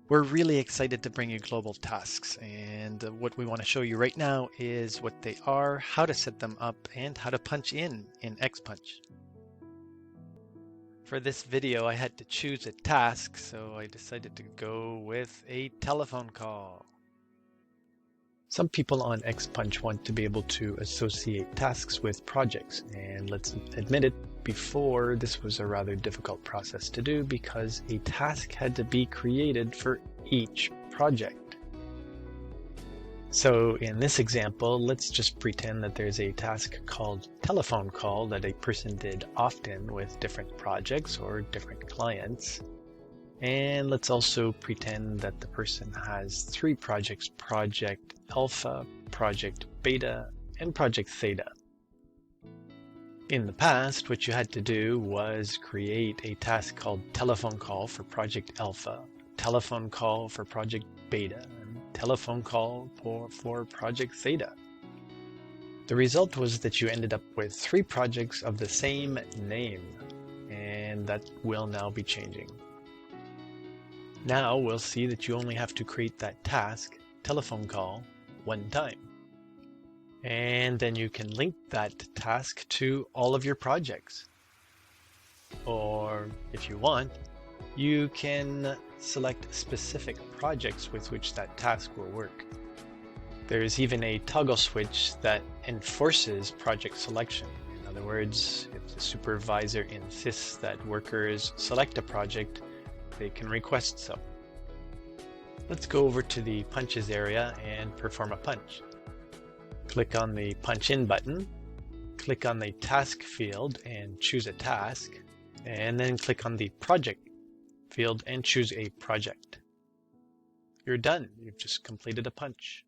We're really excited to bring you global tasks, and what we want to show you right now is what they are, how to set them up, and how to punch in XPunch. For this video, I had to choose a task, so I decided to go with a telephone call. Some people on XPunch want to be able to associate tasks with projects, and let's admit it, before this was a rather difficult process to do because a task had to be created for each project. So in this example, let's just pretend that there's a task called telephone call that a person did often with different projects or different clients. And let's also pretend that the person has 3 projects: Project Alpha, Project Beta, and Project Theta. In the past, what you had to do was create a task called telephone call for Project Alpha, telephone call for Project Beta, and telephone call for Project Theta. The result was that you ended up with 3 projects of the same name, and that will now be changing. Now we'll see that you only have to create that task, telephone call, 1 time. And then you can link that task to all of your projects. Or if you want, you can select specific projects with which that task will work. There is even a toggle switch that enforces project selection. In other words, if the supervisor insists that workers select a project, they can request so. Let's go over to the punches area and perform a punch. Click on the punch in button, click on the task field and choose a task, and then click on the project field and choose a project. You're done. You've just completed a punch.